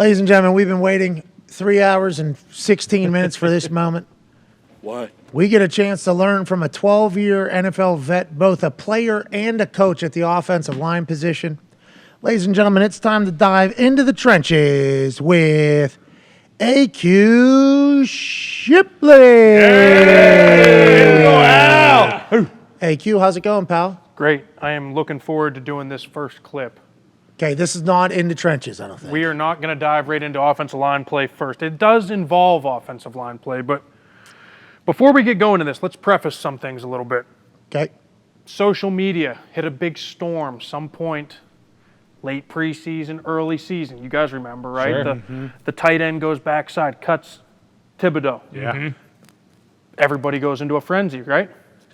Ladies and gentlemen, we've been waiting 3 hours and 16 minutes for this moment. Why? We get a chance to learn from a 12-year NFL vet, both a player and a coach at the offensive line position. Ladies and gentlemen, it's time to dive into the trenches with AQ Shipley. Hey, Al. AQ, how's it going, pal? Great. I am looking forward to doing this first clip. Okay, this is not in the trenches, I don't think. We are not going to dive right into offensive line play first. It does involve offensive line play, but before we get going to this, let's preface some things a little bit. Okay. Social media hit a big storm some point late preseason, early season. You guys remember, right? Sure. The tight end goes backside, cuts Thibodeau. Yeah. Everybody goes into a frenzy, right?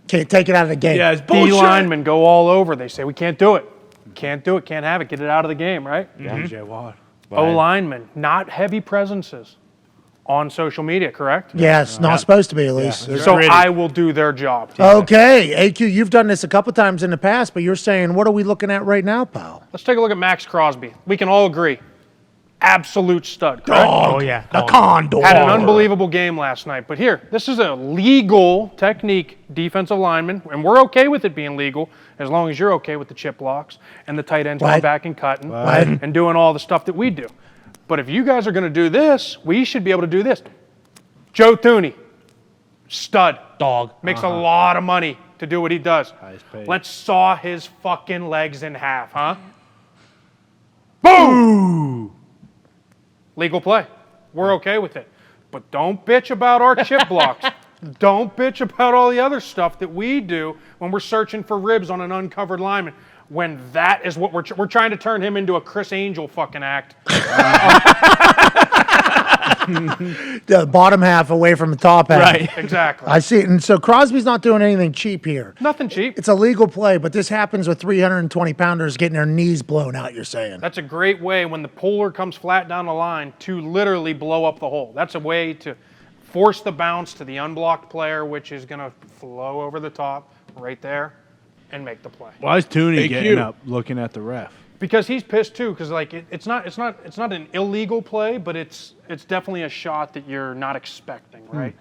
Can't take it out of the game. Yeah, it's bullshit. D linemen go all over. They say, we can't do it. Can't do it, can't have it. Get it out of the game, right? DJ Watt. O-linemen, not heavy presences on social media, correct? Yeah, it's not supposed to be, at least. Yeah. So Gritty. I will do their job. Okay, AQ, you've done this a couple times in the past, but you're saying, what are we looking at right now, pal? Let's take a look at Max Crosby. We can all agree. Absolute stud, correct? Oh, yeah. The condor. Had an unbelievable game last night. But here, this is a legal technique defensive lineman, and we're okay with it being legal as long as you're okay with the chip blocks and the tight ends going back and cutting and doing all the stuff that we do. But if you guys are going to do this, we should be able to do this. Joe Thuney, stud. Dog. Makes a lot of money to do what he does. Highest paid. Let's saw his fucking legs in half, huh? Boom! Legal play. We're okay with it. But don't bitch about our chip blocks. Don't bitch about all the other stuff that we do when we're searching for ribs on an uncovered lineman. When that is what we're trying to turn him into a Chris Angel fucking act. The bottom half away from the top half. Right. Exactly. I see it. And so Crosby's not doing anything cheap here. Nothing cheap. It's a legal play, but this happens with 320-pounders getting their knees blown out, you're saying. That's a great way when the puller comes flat down the line to literally blow up the hole. That's a way to force the bounce to the unblocked player, which is going to flow over the top right there and make the play. Why is Tooney AQ. getting up looking at the ref? Because he's pissed too. Because like it's not an illegal play, but it's definitely a shot that you're not expecting, right?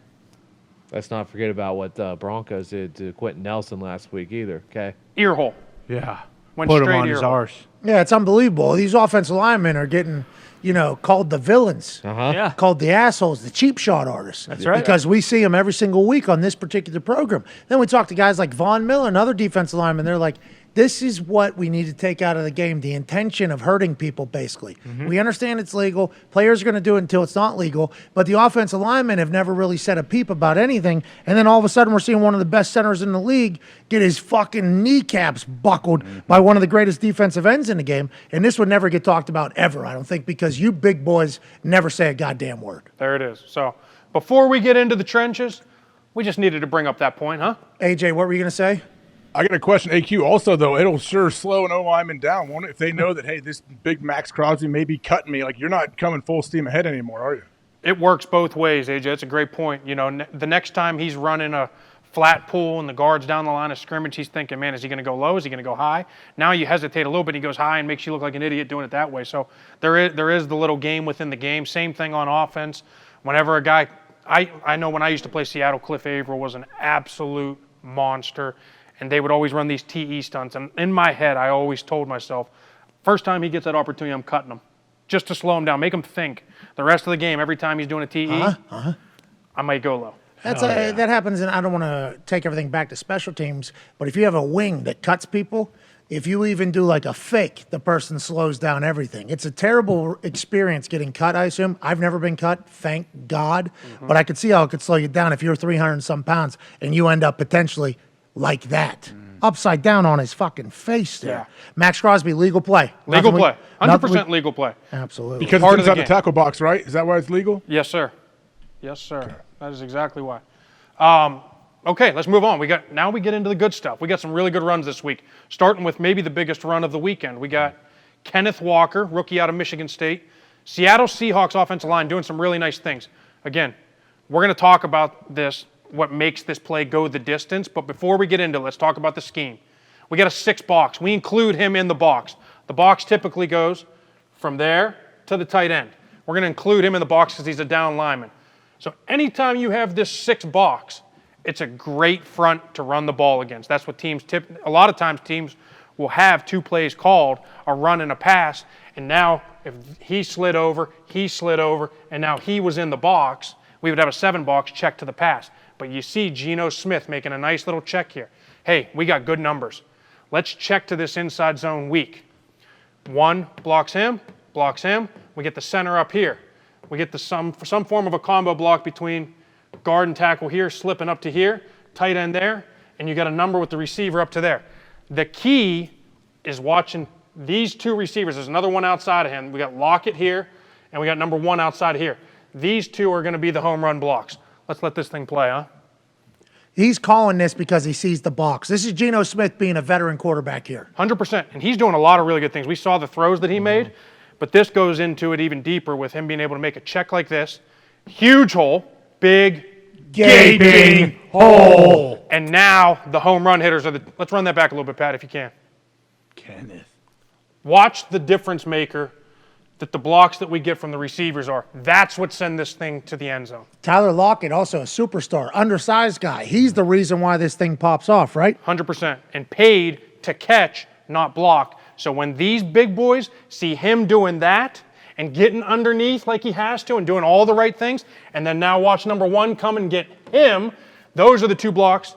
Let's not forget about what Broncos did to Quentin Nelson last week either, okay? Ear hole. Yeah. Went Put him straight on ear his hole. arse. Yeah, it's unbelievable. These offensive linemen are getting, called the villains. Uh-huh. Called the assholes, the cheap shot artists. That's right. Because we see them every single week on this particular program. Then we talk to guys like Von Miller and other defensive linemen. They're like, this is what we need to take out of the game, the intention of hurting people, basically. We understand it's legal. Players are going to do it until it's not legal. But the offensive linemen have never really said a peep about anything. And then all of a sudden we're seeing one of the best centers in the league get his fucking kneecaps buckled by one of the greatest defensive ends in the game. And this would never get talked about ever, I don't think, because you big boys never say a goddamn word. There it is. So before we get into the trenches, we just needed to bring up that point, huh? AJ, what were you going to say? I got a question, AQ. Also, though, it'll sure slow an O-lineman down, won't it? If they know that, hey, this big Max Crosby may be cutting me, like you're not coming full steam ahead anymore, are you? It works both ways, AJ. That's a great point. The next time he's running a flat pull and the guard's down the line of scrimmage, he's thinking, man, is he going to go low? Is he going to go high? Now you hesitate a little bit. He goes high and makes you look like an idiot doing it that way. So there is the little game within the game. Same thing on offense. Whenever a guy, I know when I used to play Seattle, Cliff Averill was an absolute monster. And they would always run these TE stunts. And in my head, I always told myself, first time he gets that opportunity, I'm cutting him. Just to slow him down, make him think. The rest of the game, every time he's doing a TE, I might go low. That happens, and I don't want to take everything back to special teams, but if you have a wing that cuts people, if you even do like a fake, the person slows down everything. It's a terrible experience getting cut, I assume. I've never been cut, thank God. But I could see how it could slow you down if you're 300 and some pounds and you end up potentially like that. Upside down on his fucking face there. Yeah. Max Crosby, legal play. Legal Nothing play. nothing 100% legal play. Absolutely. Because Part it's of the inside the game. tackle box, right? Is that why it's legal? Yes, sir. Yes, sir. That is exactly why. Okay, let's move on. Now we get into the good stuff. We got some really good runs this week, starting with maybe the biggest run of the weekend. We got Kenneth Walker, rookie out of Michigan State. Seattle Seahawks offensive line doing some really nice things. Again, we're going to talk about this, what makes this play go the distance. But before we get into it, let's talk about the scheme. We got a 6-box. We include him in the box. The box typically goes from there to the tight end. We're going to include him in the box because he's a down lineman. So anytime you have this 6 box, it's a great front to run the ball against. That's what teams a lot of times teams will have 2 plays called, a run and a pass, and now if he slid over, and now he was in the box, we would have a 7 box check to the pass. But you see Geno Smith making a nice little check here. Hey, we got good numbers. Let's check to this inside zone weak. 1 blocks him. We get the center up here. We get some form of a combo block between guard and tackle here, slipping up to here, tight end there, and you got a number with the receiver up to there. The key is watching these 2 receivers. There's another one outside of him. We got Lockett here, and we got number 1 outside of here. These 2 are going to be the home run blocks. Let's let this thing play, huh? He's calling this because he sees the box. This is Geno Smith being a veteran quarterback here. 100%. And he's doing a lot of really good things. We saw the throws that he made, but this goes into it even deeper with him being able to make a check like this. Huge hole, big, Gaping hole. And now the home run hitters are the – let's run that back a little bit, Pat, if you can. Kenneth. Watch the difference maker that the blocks that we get from the receivers are. That's what send this thing to the end zone. Tyler Lockett, also a superstar, undersized guy. He's the reason why this thing pops off, right? 100%. And paid to catch, not block. So when these big boys see him doing that and getting underneath like he has to and doing all the right things, and then now watch number 1 come and get him, those are the 2 blocks.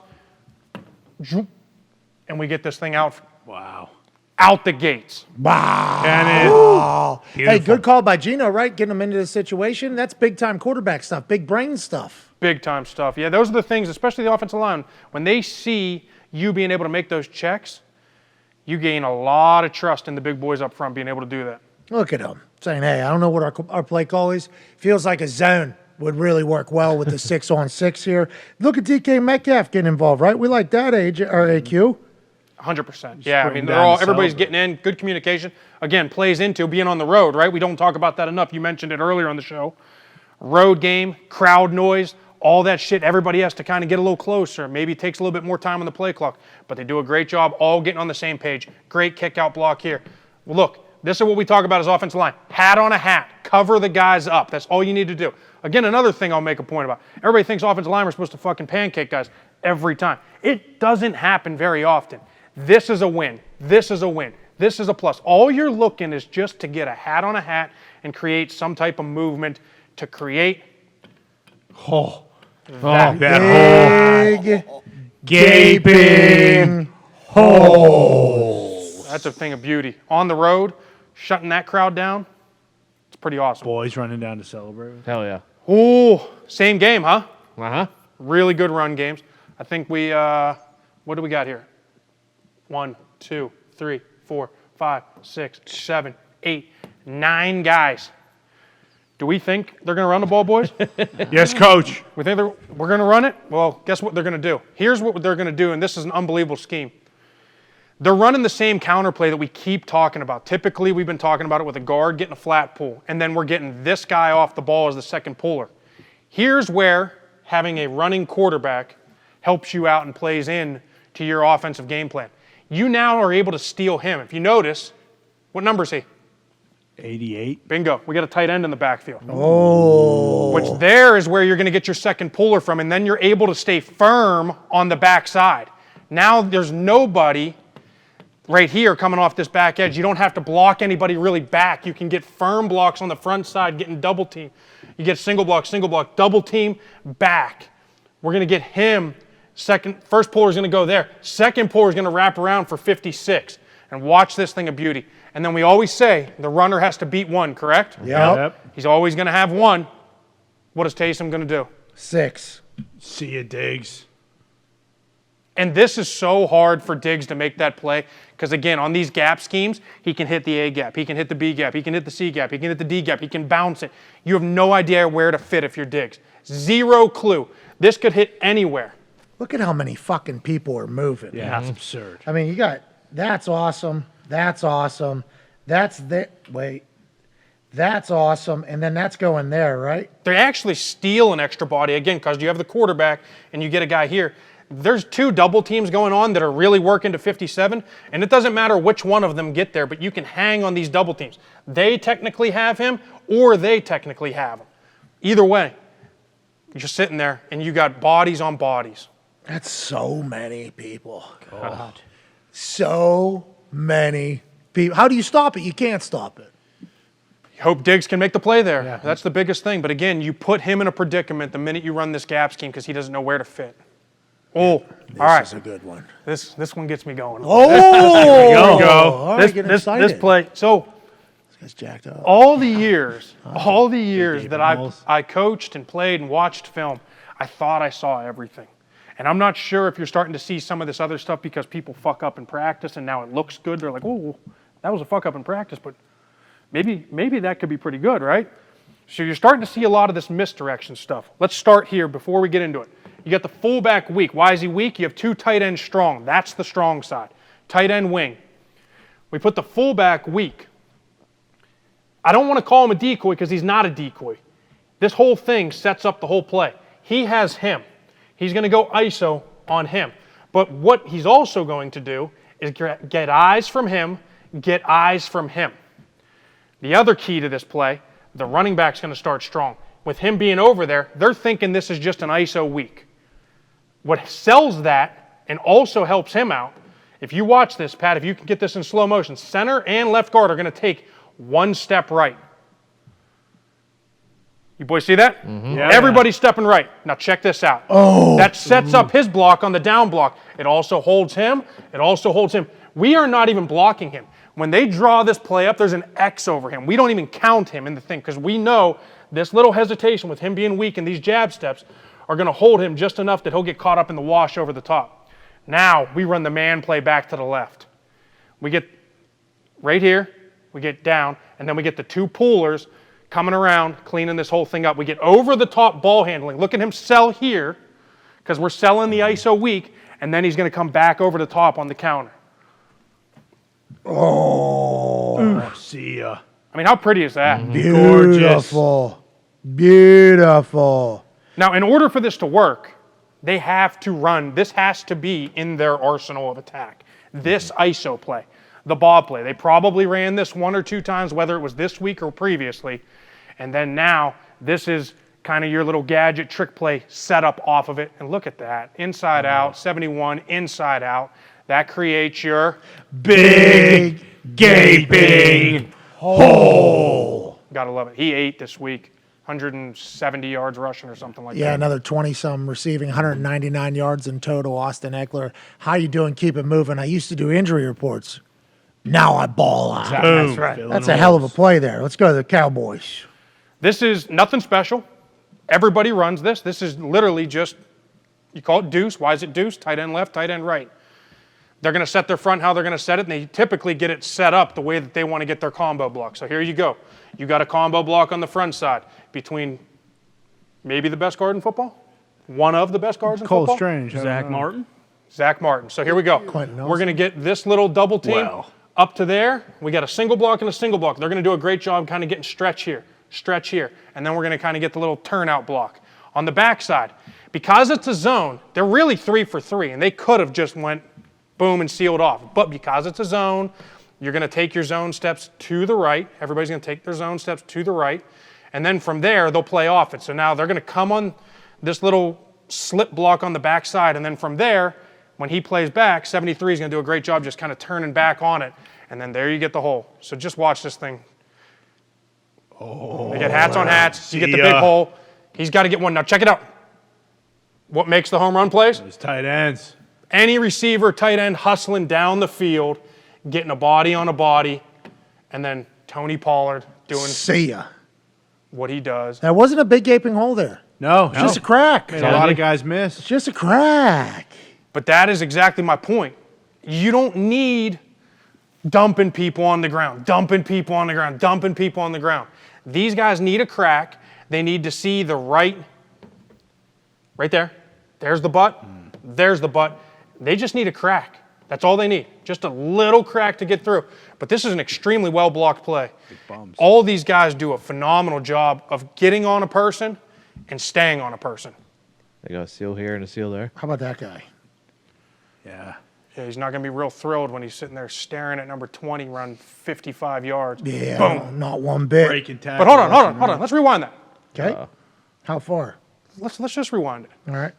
And we get this thing out. Wow. Out the gates. Wow. Kenneth. Hey, good call by Geno, right? Getting him into this situation. That's big-time quarterback stuff, big brain stuff. Big time stuff. Yeah, those are the things, especially the offensive line. When they see you being able to make those checks, you gain a lot of trust in the big boys up front being able to do that. Look at him saying, hey, I don't know what our play call is. Feels like a zone would really work well with the 6-on-6 here. Look at DK Metcalf getting involved, right? We like that, AQ. 100%. Yeah, I mean, everybody's getting in, good communication. Again, plays into being on the road, right? We don't talk about that enough. You mentioned it earlier on the show. Road game, crowd noise, all that shit. Everybody has to kind of get a little closer. Maybe it takes a little bit more time on the play clock, but they do a great job all getting on the same page. Great kick out block here. Well, look, this is what we talk about as offensive line. Hat on a hat. Cover the guys up. That's all you need to do. Again, another thing I'll make a point about. Everybody thinks offensive linemen are supposed to fucking pancake guys every time. It doesn't happen very often. This is a win. This is a win. This is a plus. All you're looking is just to get a hat on a hat and create some type of movement to create That Big, gaping hole. That's a thing of beauty. On the road, shutting that crowd down, it's pretty awesome. boys running down to celebrate. Hell yeah. Ooh, same game, huh? Uh-huh. Really good run games. I think we, what do we got here? 1, 2, 3, 4, 5, 6, 7, 8, 9 guys. Do we think they're going to run the ball, boys? Yes, coach. We think we're going to run it? Well, guess what they're going to do? Here's what they're going to do, and this is an unbelievable scheme. They're running the same counterplay that we keep talking about. Typically, we've been talking about it with a guard getting a flat pull, and then we're getting this guy off the ball as the second puller. Here's where having a running quarterback helps you out and plays in to your offensive game plan. You now are able to steal him. If you notice, what number is he? 88. Bingo. We got a tight end in the backfield. Oh. Which there is where you're going to get your second puller from, and then you're able to stay firm on the backside. Now there's nobody right here coming off this back edge. You don't have to block anybody really back. You can get firm blocks on the front side, getting double team. You get single block, double team, back. We're going to get him first puller is going to go there. Second puller is going to wrap around for 56. And watch this thing of beauty. And then we always say the runner has to beat one, correct? Yep. He's always going to have one. What is Taysom going to do? 6. See ya, Diggs. And this is so hard for Diggs to make that play because, again, on these gap schemes, he can hit the A gap, he can hit the B gap, he can hit the C gap, he can hit the D gap, he can bounce it. You have no idea where to fit if you're Diggs. Zero clue. This could hit anywhere. Look at how many fucking people are moving. Yeah, that's absurd. I mean, you got, that's awesome. That's awesome. That's awesome. And then that's going there, right? They actually steal an extra body, again, because you have the quarterback and you get a guy here. There's 2 double teams going on that are really working to 57, and it doesn't matter which one of them get there, but you can hang on these double teams. They technically have him, or they technically have him. Either way, you're just sitting there, and you got bodies on bodies. That's so many people. God. So many people. How do you stop it? You can't stop it. You hope Diggs can make the play there. Yeah. That's the biggest thing. But again, you put him in a predicament the minute you run this gap scheme because he doesn't know where to fit. Oh, this all right. This is a good one. This one gets me going. Oh, here we go. All right, This play. So this guy's jacked up. all the years that I coached and played and watched film, I thought I saw everything. And I'm not sure if you're starting to see some of this other stuff because people fuck up in practice and now it looks good. They're like, oh, that was a fuck up in practice, but maybe that could be pretty good, right? So you're starting to see a lot of this misdirection stuff. Let's start here before we get into it. You got the fullback weak. Why is he weak? You have 2 tight ends strong. That's the strong side. Tight end wing. We put the fullback weak. I don't want to call him a decoy because he's not a decoy. This whole thing sets up the whole play. He has him. He's going to go ISO on him. But what he's also going to do is get eyes from him, get eyes from him. The other key to this play, the running back's going to start strong. With him being over there, they're thinking this is just an ISO week. What sells that and also helps him out, if you watch this, Pat, if you can get this in slow motion, center and left guard are going to take 1 step right. You boys see that? Mm-hmm. Yeah, everybody's stepping right. Now check this out. Oh. That sets up his block on the down block. It also holds him. It also holds him. We are not even blocking him. When they draw this play up, there's an X over him. We don't even count him in the thing because we know this little hesitation with him being weak and these jab steps are going to hold him just enough that he'll get caught up in the wash over the top. Now we run the man play back to the left. We get right here, we get down, and then we get the 2 pullers coming around, cleaning this whole thing up. We get over the top ball handling. Look at him sell here because we're selling the ISO weak, and then he's going to come back over the top on the counter. Oh, see ya. I mean, how pretty is that? Mm-hmm. Beautiful. Beautiful. Now, in order for this to work, they have to run. This has to be in their arsenal of attack. This ISO play, the bob play. They probably ran this 1 or 2 times, whether it was this week or previously. And then now, this is kind of your little gadget trick play set up off of it. And look at that. Inside out, 71, inside out. That creates your big gaping hole. Gotta love it. He ate this week. 170 yards rushing or something like that. Yeah, another 20-some receiving, 199 yards in total. Austin Eckler, how you doing? Keep it moving. I used to do injury reports. Now I ball out. That's right. That's a hell of a play there. Let's go to the Cowboys. This is nothing special. Everybody runs this. This is literally just, you call it deuce. Why is it deuce? Tight end left, tight end right. They're going to set their front how they're going to set it, and they typically get it set up the way that they want to get their combo block. So here you go. You got a combo block on the front side between maybe the best guard in football, one of the best guards in football. Cole Strange. Zach Martin. Zach Martin. So here we go. We're going to get this little double team up to there. We got a single block and a single block. They're going to do a great job kind of getting stretch here, and then we're going to kind of get the little turnout block. On the backside, because it's a zone, they're really 3 for 3, and they could have just went boom and sealed off. But because it's a zone, you're going to take your zone steps to the right. Everybody's going to take their zone steps to the right. And then from there, they'll play off it. So now they're going to come on this little slip block on the backside. And then from there, when he plays back, 73 is going to do a great job just kind of turning back on it. And then there you get the hole. So just watch this thing. Oh, they get hats on hats. You get the big hole. He's got to get one. Now check it out. What makes the home run plays? Those tight ends. Any receiver, tight end, hustling down the field, getting a body on a body, and then Tony Pollard doing what he does. That wasn't a big gaping hole there. No. It's just a crack. A lot of guys miss. It's just a crack. But that is exactly my point. You don't need dumping people on the ground, dumping people on the ground, dumping people on the ground. These guys need a crack. They need to see the right there. There's the butt. There's the butt. They just need a crack. That's all they need. Just a little crack to get through. But this is an extremely well-blocked play. All these guys do a phenomenal job of getting on a person and staying on a person. They got a seal here and a seal there. How about that guy? Yeah. Yeah, he's not going to be real thrilled when he's sitting there staring at number 20 run 55 yards. Yeah, Boom. not one bit. Breaking tackle. But hold on. Let's rewind that. Okay. How far? Let's just rewind it. All right.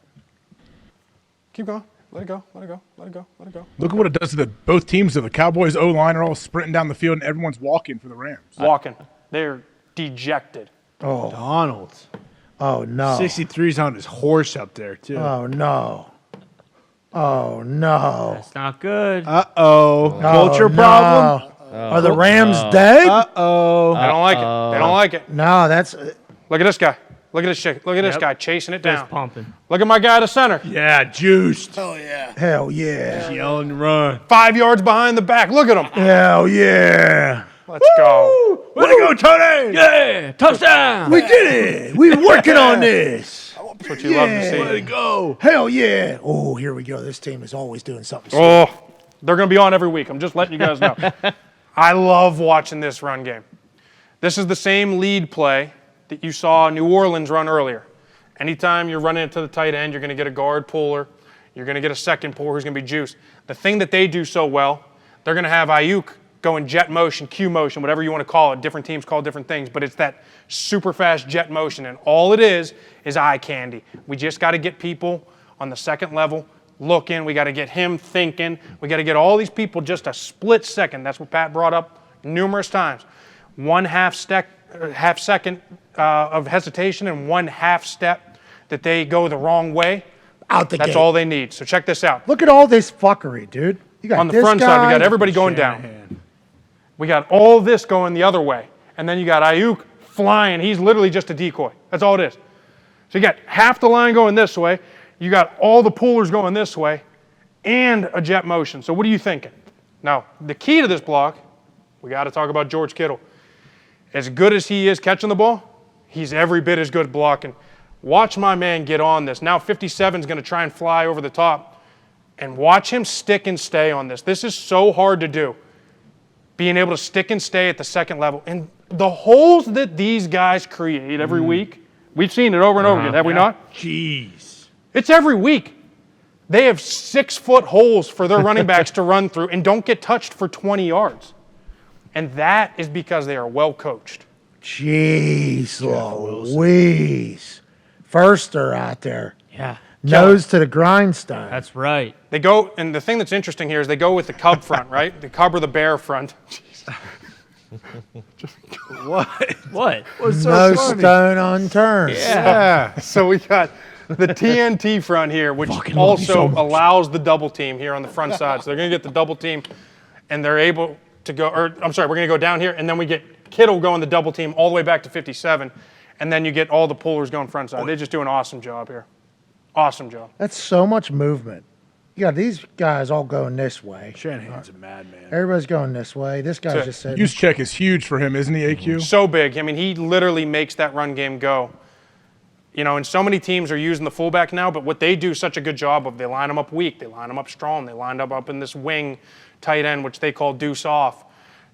Keep going. Let it go. Look at what it does to both teams. The Cowboys O-line are all sprinting down the field, and everyone's walking for the Rams. Walking. They're dejected. Oh. Donald. Oh no. 63's on his horse up there, too. Oh no. Oh no. That's not good. Uh-oh. Culture no. problem? Are the Rams dead? Uh-oh. They don't like it. They don't like it. No, that's Look at this guy. Look at this chick. Look at this guy chasing it Fist down. pumping. Look at my guy at the center. Yeah, juiced. hell yeah. Yell and run. 5 yards behind the back. Look at him. Hell yeah. Let's go. Way to go, Tony! Yeah, touchdown. We did it. We were working on this. That's what you love to see. Way to go. Hell yeah. Oh, here we go. This team is always doing something. Stupid. Oh, they're going to be on every week. I'm just letting you guys know. I love watching this run game. This is the same lead play that you saw New Orleans run earlier. Anytime you're running into the tight end, you're going to get a guard puller. You're going to get a second puller who's going to be juiced. The thing that they do so well, they're going to have Ayuk go in jet motion, Q motion, whatever you want to call it. Different teams call it different things, but it's that super fast jet motion, and all it is eye candy. We just got to get people on the second level looking. We got to get him thinking. We got to get all these people just a split second. That's what Pat brought up numerous times. 1/2 second of hesitation and 1/2 step that they go the wrong way. Out the gate. That's all they need. So check this out. Look at all this fuckery, dude. You got On the this front guy. side, we got everybody going down. We got all this going the other way. And then you got Ayuk flying. He's literally just a decoy. That's all it is. So you got half the line going this way. You got all the pullers going this way and a jet motion. So what are you thinking? Now, the key to this block, we got to talk about George Kittle. As good as he is catching the ball, he's every bit as good blocking. Watch my man get on this. Now 57 is going to try and fly over the top. And watch him stick and stay on this. This is so hard to do. Being able to stick and stay at the second level. And the holes that these guys create every week, we've seen it over and over again, have we not? Jeez. It's every week. They have 6-foot holes for their running backs to run through and don't get touched for 20 yards. And that is because they are well coached. Jeez Louise. Firster out there. Yeah, Nose to the grindstone. that's right. They go, and the thing that's interesting here is they go with the Cub front, right? The Cub or the Bear front. What? No stone unturned. Yeah. So we got the TNT front here, which also allows the double team here on the front side. So they're going to get the double team, and they're able to go, or I'm sorry, we're going to go down here, and then we get Kittle going the double team all the way back to 57, and then you get all the pullers going front side. They just do an awesome job here. Awesome job. That's so much movement. You got these guys all going this way. Shanahan's a madman. Everybody's going this way. This guy's That's it. just sitting. Use check is huge for him, isn't he, AQ? So big. I mean, he literally makes that run game go. You know, and so many teams are using the fullback now, but what they do such a good job of, they line them up weak, they line them up strong, they line them up in this wing tight end, which they call deuce off.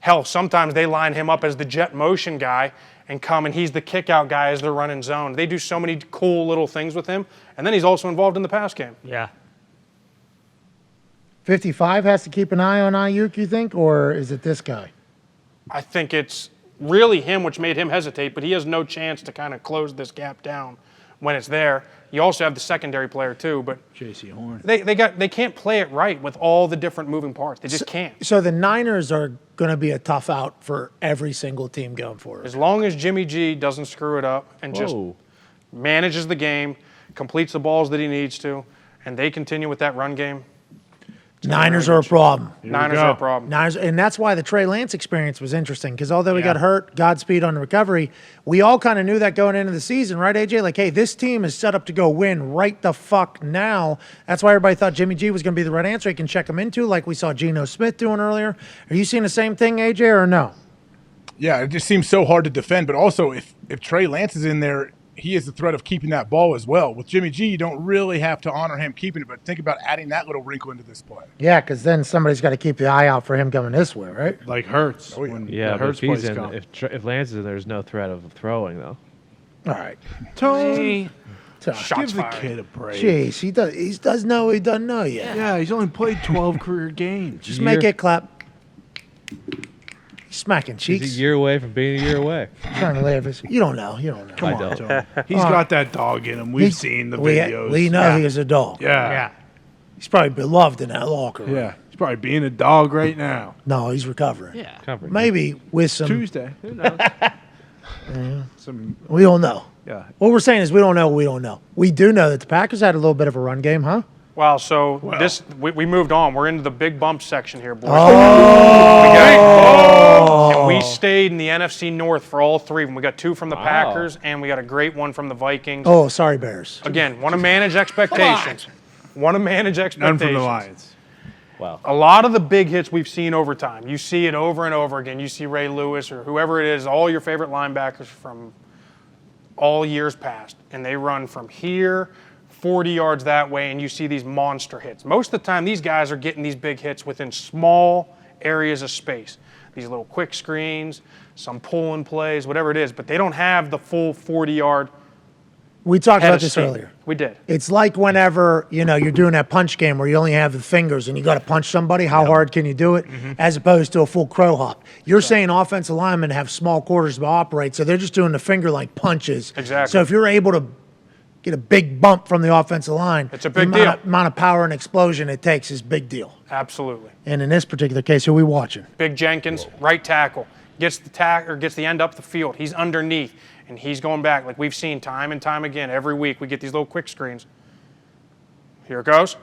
Hell, sometimes they line him up as the jet motion guy and come, and he's the kick out guy as they're running zone. They do so many cool little things with him, and then he's also involved in the pass game. Yeah. 55 has to keep an eye on Ayuk, you think, or is it this guy? I think it's really him which made him hesitate, but he has no chance to kind of close this gap down when it's there. You also have the secondary player too, but J.C. Horn. they can't play it right with all the different moving parts. They just can't. So the Niners are going to be a tough out for every single team going forward. As long as Jimmy G doesn't screw it up and just Whoa. manages the game, completes the balls that he needs to, and they continue with that run game, Niners are a problem. Niners are a problem. Niners, and that's why the Trey Lance experience was interesting, because although he got hurt, Godspeed on the recovery, we all kind of knew that going into the season, right, AJ? Like, hey, this team is set up to go win right the fuck now. That's why everybody thought Jimmy G was going to be the right answer. He can check him into, like we saw Geno Smith doing earlier. Are you seeing the same thing, AJ, or no? Yeah, it just seems so hard to defend. But also, if Trey Lance is in there, he is the threat of keeping that ball as well. With Jimmy G, you don't really have to honor him keeping it, but think about adding that little wrinkle into this play. Yeah, because then somebody's got to keep the eye out for him coming this way, right? Like Hurts. yeah. Yeah, the but Hurts if he's plays in, come. if Lance is in, there's no threat of throwing though. All right. Tony. Shots Give the fired. kid a break. Jeez, he does know he doesn't know yet. Yeah, he's only played 12 career games. Just make it clap. He's smacking He's cheeks. a year away from being a year away. Trying to laugh. You don't know. You don't know. Come I on, don't. Tony. He's got that dog in him. We've seen the videos. We know he is a dog. Yeah. He's probably beloved in that locker room. Yeah. He's probably being a dog right now. No, he's recovering. Yeah. Covered. Maybe with some. Tuesday. Who knows? Some. We don't know. Yeah. What we're saying is we don't know. We don't know. We do know that the Packers had a little bit of a run game, huh? Wow, so we moved on. We're into the big bump section here, boys. And we stayed in the NFC North for all three of them. We got 2 from the Packers, and we got a great one from the Vikings. Oh, sorry, Bears. Again, want to manage expectations. Want to manage None expectations. from the Lions. Wow. A lot of the big hits we've seen over time. You see it over and over again. You see Ray Lewis or whoever it is, all your favorite linebackers from all years past, and they run from here 40 yards that way, and you see these monster hits. Most of the time, these guys are getting these big hits within small areas of space. These little quick screens, some pull-in plays, whatever it is, but they don't have the full 40-yard We talked head about of this steam. earlier. We did. It's like whenever, you're doing that punch game where you only have the fingers and you got to punch somebody. How hard can you do it? As opposed to a full crow hop. You're saying offensive linemen have small quarters to operate, so they're just doing the finger-like punches. Exactly. So if you're able to get a big bump from the offensive line, It's a big the amount of power and explosion it takes is big deal. Absolutely. And in this particular case, who are we watching? Big Jenkins, right tackle, gets the end up the field. He's underneath, and he's going back like we've seen time and time again. Every week we get these little quick screens. Here it goes.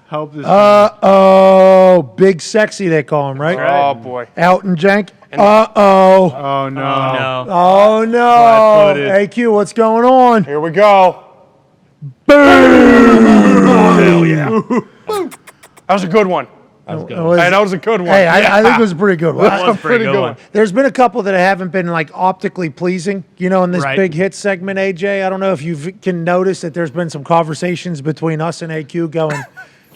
Help this. Uh-oh. Big sexy, they call him, right? Oh boy. Elton Jenk. Uh-oh. Oh, no. No. Oh, no. Flat-footed. AQ, what's going on? Here we go. Hell yeah. That was a good one. It was- Hey, that was a good one. Hey, I think it was a pretty good one. That was a pretty good one. There's been a couple that haven't been like optically pleasing, in this Right. big hit segment, AJ. I don't know if you can notice that there's been some conversations between us and AQ going,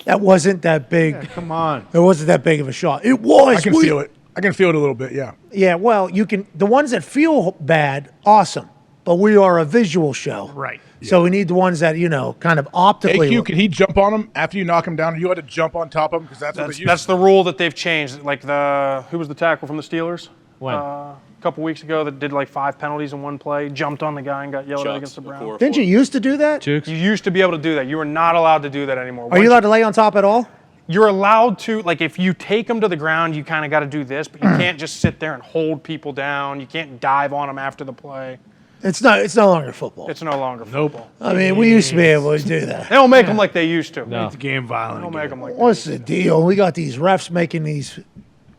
that wasn't that big. Come on. It wasn't that big of a shot. It was. I can feel it. I can feel it a little bit, yeah. Yeah, well, you can. The ones that feel bad, awesome. But we are a visual show. Right. So we need the ones that, kind of optically. AQ, can he jump on him after you knock him down? Or you had to jump on top of him because that's what they use. That's the rule that they've changed. Like who was the tackle from the Steelers? When? A couple weeks ago that did like 5 penalties in one play, jumped on the guy and got yelled at against the Browns. Didn't you used to do that? Jukes? You used to be able to do that. You are not allowed to do that anymore. Are you allowed to lay on top at all? You're allowed to, like, if you take them to the ground, you kind of got to do this, but you can't just sit there and hold people down. You can't dive on them after the play. It's no longer football. It's no longer football. I mean, we used to be able to do that. They don't make them like they used to. No. It's game violent. They don't make them like What's the deal? We got these refs making these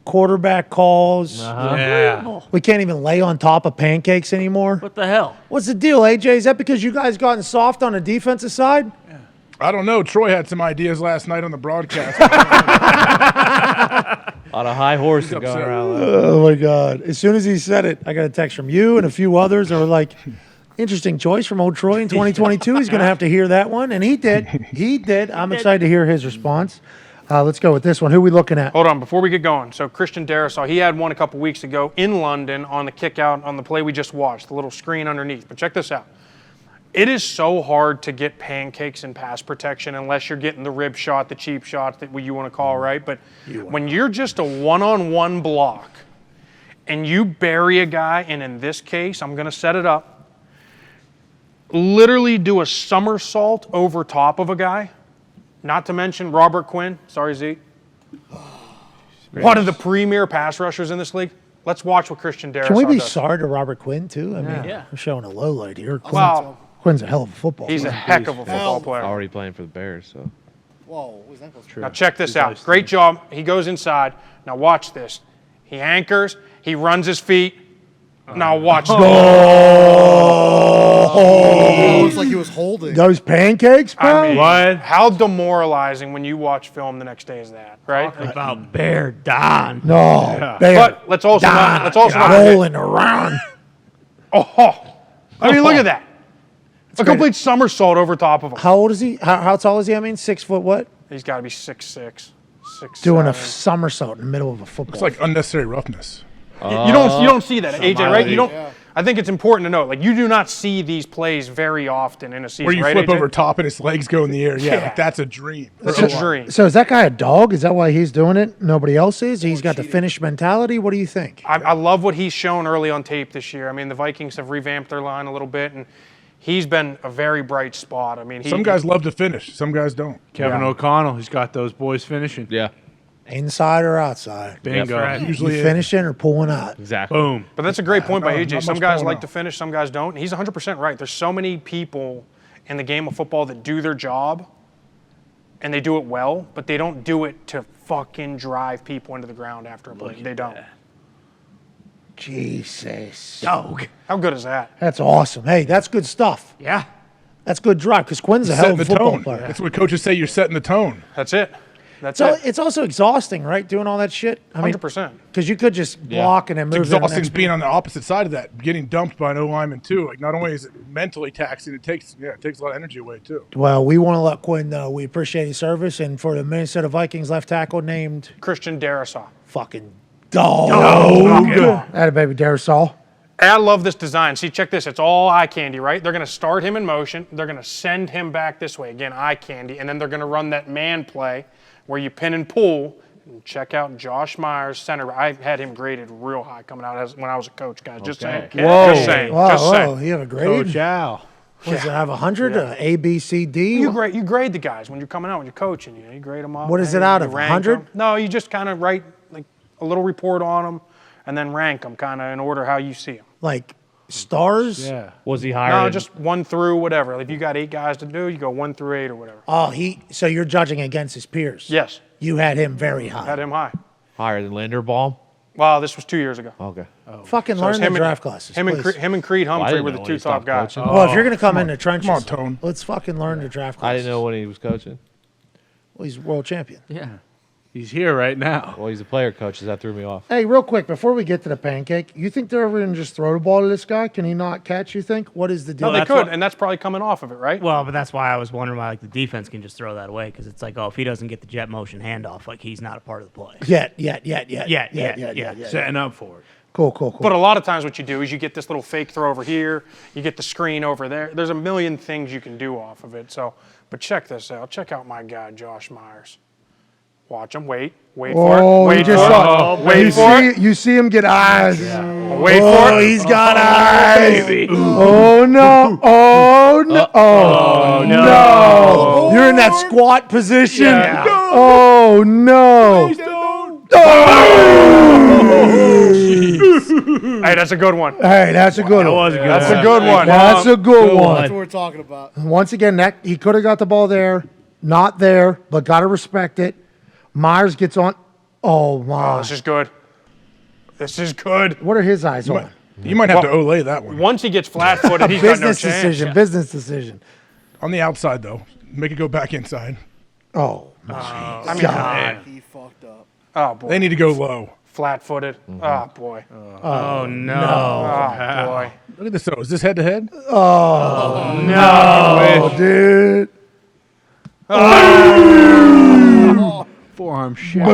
quarterback calls. Yeah. We can't even lay on top of pancakes anymore. What the hell? What's the deal, AJ? Is that because you guys gotten soft on the defensive side? I don't know. Troy had some ideas last night on the broadcast. On a high horse and going upset. around. Like, Oh my God! As soon as he said it, I got a text from you and a few others that were like, "Interesting choice from old Troy in 2022. He's going to have to hear that one," and he did. He did. I'm excited to hear his response. Let's go with this one. Who are we looking at? Hold on, before we get going. So Christian Darrisaw, he had one a couple weeks ago in London on the kick out on the play we just watched, the little screen underneath. But check this out. It is so hard to get pancakes in pass protection unless you're getting the rib shot, the cheap shot that you want to call, right? But when you're just a one-on-one block and you bury a guy, and in this case, I'm going to set it up, literally do a somersault over top of a guy, not to mention Robert Quinn. Sorry, Zeke. One of the premier pass rushers in this league. Let's watch what Christian Darrisaw Can we be does. sorry to Robert Quinn too? I mean, Yeah. we're showing a low light here. Well, Quinn's a hell of a football he's a player. heck of a football player. already playing for the Bears, so. Now check this out. Great job. He goes inside. Now watch this. He anchors. He runs his feet. Now watch this. Oh, looks like he was holding. Those pancakes, bro. I mean, What? how demoralizing when you watch film the next day is that, right? About Bear Dahn. No, Bear. But let's also not forget. rolling around. I mean, look at that. A complete somersault over top of him. How old is he? How tall is he? I mean, 6 foot what? He's got to be 6'6", 6'7". Doing a somersault in the middle of a football. It's like unnecessary roughness. don't see that, AJ, right? You don't. Yeah. I think it's important to note, like, you do not see these plays very often in a season, Where you right, flip AJ? over top and his legs go in the air. Yeah, Yeah. like that's a dream. That's a dream. So is that guy a dog? Is that why he's doing it? Nobody else is? He's got the finish mentality? What do you think? I love what he's shown early on tape this year. I mean, the Vikings have revamped their line a little bit, and he's been a very bright spot. I mean, Some guys love to finish. Some guys don't. Kevin O'Connell, he's got those boys finishing. Yeah, Inside or outside? Bingo. right. Usually, You finishing or pulling out? exactly. Boom. But that's a great point by No, AJ. not Some much guys pulling like out. to finish, some guys don't. He's 100% right. There's so many people in the game of football that do their job, and they do it well, but they don't do it to fucking drive people into the ground after a play. They don't. Jesus. Dog. How good is that? That's awesome. Hey, that's good stuff. Yeah. That's good drive because Quinn's a hell setting of a the football tone. player. That's what coaches say. You're setting the tone. That's it. That's So it. it's also exhausting, right? Doing all that shit. I mean, 100%. because you could just block and then It's move to the exhausting next being on the opposite side of that, getting dumped by an O lineman too. Like not only is it mentally taxing, it takes a lot of energy away too. Well, we want to let Quinn know we appreciate his service, and for the Minnesota Vikings left tackle named Christian Darrisaw. fucking dog. Dog. That a baby Darisol. And I love this design. See, check this. It's all eye candy, right? They're going to start him in motion. They're going to send him back this way. Again, eye candy. And then they're going to run that man play where you pin and pull. And check out Josh Myers, center. I had him graded real high coming out when I was a coach, guys. Just saying. Whoa. Just saying. Whoa, Just whoa, saying. you have a grade? Coach Al. What does it have, 100? A, B, C, D? You grade the guys when you're coming out, when you're coaching. You grade them up. What is it and out you of, rank 100? 'em. No, you just kind of write like a little report on them and then rank them kind of in order how you see them. Like stars? Yeah. Was he higher? No, than- just 1 through whatever. If you got 8 guys to do, you go 1 through 8 or whatever. Oh, so you're judging against his peers? Yes, You had him very high. had him high. higher than Linderbaum. Wow, this was 2 years ago. Okay. Fucking So it's learn the him and- draft classes, Him and please. him and Creed Humphrey didn't were know the when 2 he top stopped guys. coaching. Well, if you're going to come in the trenches, Come on, Tone. let's fucking learn the draft I classes. didn't know when he was coaching. Well, he's world champion. Yeah. He's here right now. Well, he's a player coach. So that threw me off. Hey, real quick, before we get to the pancake, you think they're ever going to just throw the ball to this guy? Can he not catch, you think? What is the deal? No, they that's could, what- and that's probably coming off of it, right? Well, but that's why I was wondering why like the defense can just throw that away because it's like, oh, if he doesn't get the jet motion handoff, like he's not a part of the play. Yeah. Setting up for it. Cool. But a lot of times what you do is you get this little fake throw over here, you get the screen over there. There's a million things you can do off of it. So, but check this out. Check out my guy, Josh Myers. Watch him. Wait for it. Oh, Wait you for just it. saw Wait for it. You see him get eyes. Wait Oh, for it. he's got eyes. Oh, no. Oh, no. Oh, no. You're in that squat position. Yeah. Oh, no. Hey, that's a good one. Hey, that's a good one. was a good That's a good one. That's a good That's one. what we're talking about. Once again, that he could have got the ball there, not there, but got to respect it. Myers gets on. Oh, my. This is good. This is good. What are his eyes on? You might have to Olay that one. Once he gets flat-footed, he's got no Business chance. decision. Business decision. On the outside though, make it go back inside. Oh, I mean, God. He fucked up. oh boy, They need to go low. flat-footed. Oh boy. Oh no. Oh boy. Look at this though. Is this head to head? Oh, dude. Forearm shot.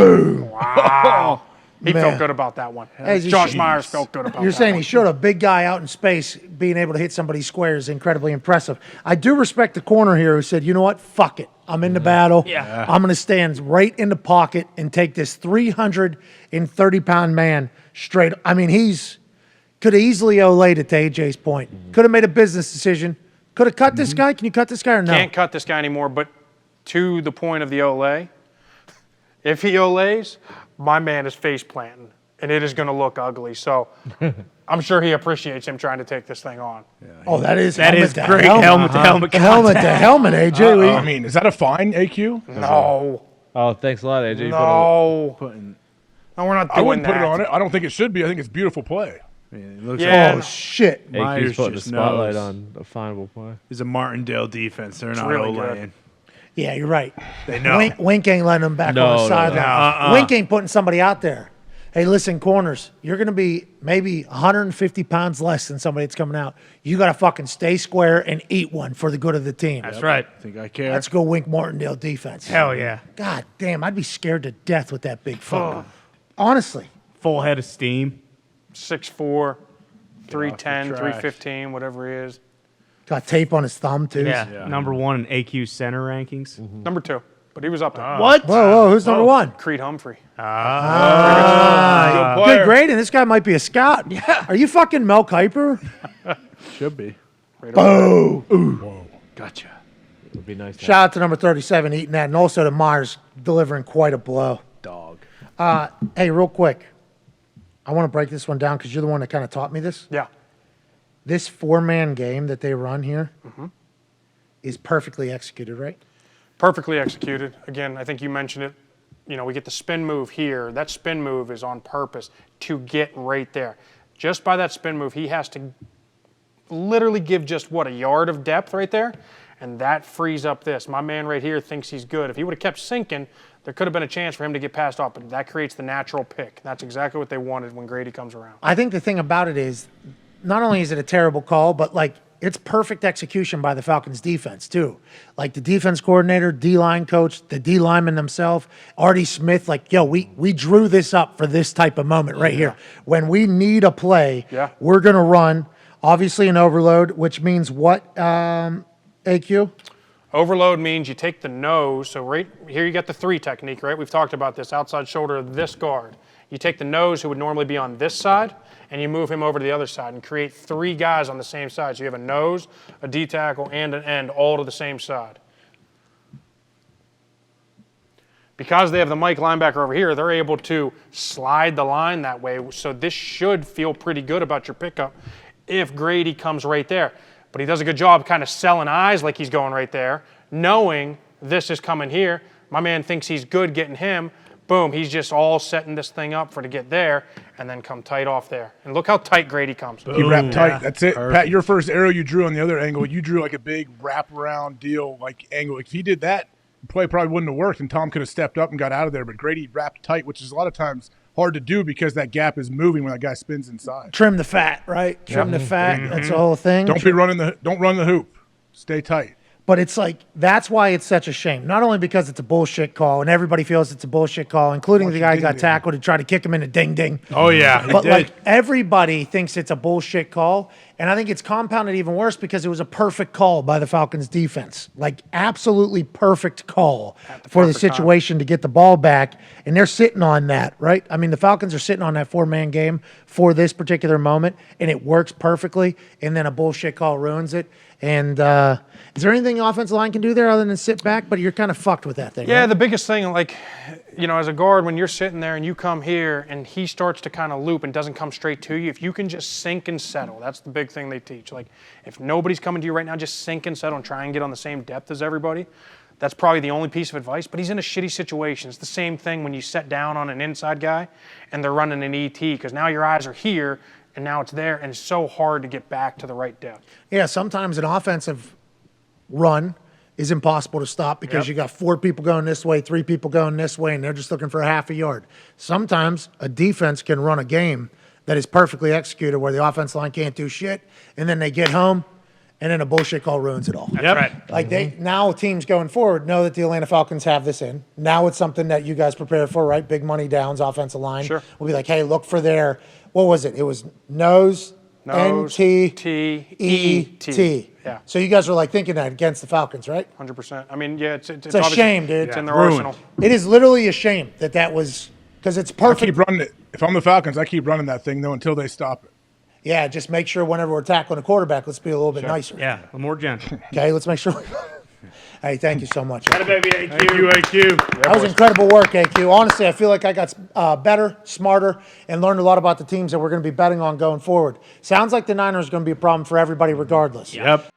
Wow. He Man. felt good about that one. Hey, you Josh should- Myers felt good about You're that saying one. he showed a big guy out in space being able to hit somebody's square is incredibly impressive. I do respect the corner here who said, you know what, fuck it. I'm in the battle. Yeah. I'm going to stand right in the pocket and take this 330-pound man straight. I mean, he's could have easily olayed it to AJ's point. Could have made a business decision. Could have cut this guy. Can you cut this guy or no? Can't cut this guy anymore, but to the point of the Olay, if he Olays, my man is face planting, and it is going to look ugly. So I'm sure he appreciates him trying to take this thing on. Oh, that is Great helmet to helmet. Helmet to helmet, AJ. I mean, is that a fine, AQ? No. Oh, thanks a lot, AJ. No. No, we're not doing I wouldn't that. put it on it. I don't think it should be. I think it's beautiful play. It looks Yeah. Oh, shit. AQ's Myers putting the just spotlight knows. on a findable play. It's a Martindale defense. They're not really Olaying. Yeah, you're right. They know. Wink ain't letting him back No, on the no, sideline. Wink ain't putting somebody out there. Hey, listen, corners, you're going to be maybe 150 pounds less than somebody that's coming out. You got to fucking stay square and eat one for the good of the team. That's right. Think I care. Let's go Wink Martindale defense. Hell yeah. God damn, I'd be scared to death with that big fucker. Honestly. Full head of steam. 6'4", 310, trash. 315, whatever he is. Got tape on his thumb too. Yeah, number 1 in AQ center rankings. Number 2, but he was up there. What? Whoa, who's number 1? Creed Humphrey. Good grade, and this guy might be a scout. Yeah. Are you fucking Mel Kiper? Should be. Boo. Gotcha. It would be nice. To Shout out to number 37 eating that, and also to Myers delivering quite a blow. Dog. Hey, real quick, I want to break this one down because you're the one that kind of taught me this. Yeah. This 4-man game that they run here is perfectly executed, right? Perfectly executed. Again, I think you mentioned it. You know, we get the spin move here. That spin move is on purpose to get right there. Just by that spin move, he has to literally give just, a yard of depth right there, and that frees up this. My man right here thinks he's good. If he would have kept sinking, there could have been a chance for him to get passed off, but that creates the natural pick. That's exactly what they wanted when Grady comes around. I think the thing about it is, not only is it a terrible call, but it's perfect execution by the Falcons defense too. Like the defense coordinator, D-line coach, the D lineman themselves, Artie Smith, we drew this up for this type of moment right here. When we need a play, we're going to run, obviously an overload, which means what, AQ? Overload means you take the nose. So right here you got the 3 technique, right? We've talked about this outside shoulder of this guard. You take the nose who would normally be on this side, and you move him over to the other side and create 3 guys on the same side. So you have a nose, a D tackle, and an end all to the same side. Because they have the Mike linebacker over here, they're able to slide the line that way. So this should feel pretty good about your pickup if Grady comes right there. But he does a good job kind of selling eyes like he's going right there, knowing this is coming here. My man thinks he's good getting him. Boom, he's just all setting this thing up to get there and then come tight off there. And look how tight Grady comes. He wrapped tight. That's it. Perfect. Pat, your first arrow you drew on the other angle, you drew like a big wraparound deal, angle. If he did that, the play probably wouldn't have worked, and Tom could have stepped up and got out of there. But Grady wrapped tight, which is a lot of times hard to do because that gap is moving when that guy spins inside. Trim the fat, right? Trim the fat. That's the whole thing. Don't run the hoop. Stay tight. But it's that's why it's such a shame. Not only because it's a bullshit call, and everybody feels it's a bullshit call, including the guy who got tackled and tried to kick him in a ding-ding. Oh, yeah. But everybody thinks it's a bullshit call, and I think it's compounded even worse because it was a perfect call by the Falcons defense. Absolutely perfect call for the situation to get the ball back, and they're sitting on that, right? I mean, the Falcons are sitting on that 4-man game for this particular moment, and it works perfectly, and then a bullshit call ruins it. And is there anything the offensive line can do there other than sit back? But you're kind of fucked with that thing. Yeah, right? the biggest thing, as a guard, when you're sitting there and you come here and he starts to kind of loop and doesn't come straight to you, if you can just sink and settle, that's the big thing they teach. If nobody's coming to you right now, just sink and settle and try and get on the same depth as everybody. That's probably the only piece of advice, but he's in a shitty situation. It's the same thing when you set down on an inside guy and they're running an ET, because now your eyes are here and now it's there, and it's so hard to get back to the right depth. Yeah, sometimes an offensive run is impossible to stop because you got 4 people going this way, 3 people going this way, and they're just looking for a half a yard. Sometimes a defense can run a game that is perfectly executed where the offensive line can't do shit, and then they get home, and then a bullshit call ruins it all. That's right. Now teams going forward know that the Atlanta Falcons have this in. Now it's something that you guys prepare for, right? Big money downs, offensive line. Sure. We'll be like, hey, look for their, what was it? It was nose N-T-E-T. Yeah. So you guys were thinking that against the Falcons, right? 100%. I mean, yeah, it's a shame, dude. It's in their arsenal. It is literally a shame that was, because it's perfect. I keep running it. If I'm the Falcons, I keep running that thing, though, until they stop it. Yeah, just make sure whenever we're tackling a quarterback, let's be a little bit nicer. Yeah, more gentle. Okay, let's make sure. Hey, thank you so much. Baby, AQ. Thank you, AQ. That was incredible work, AQ. Honestly, I feel like I got better, smarter, and learned a lot about the teams that we're going to be betting on going forward. Sounds like the Niners are going to be a problem for everybody regardless. Yep.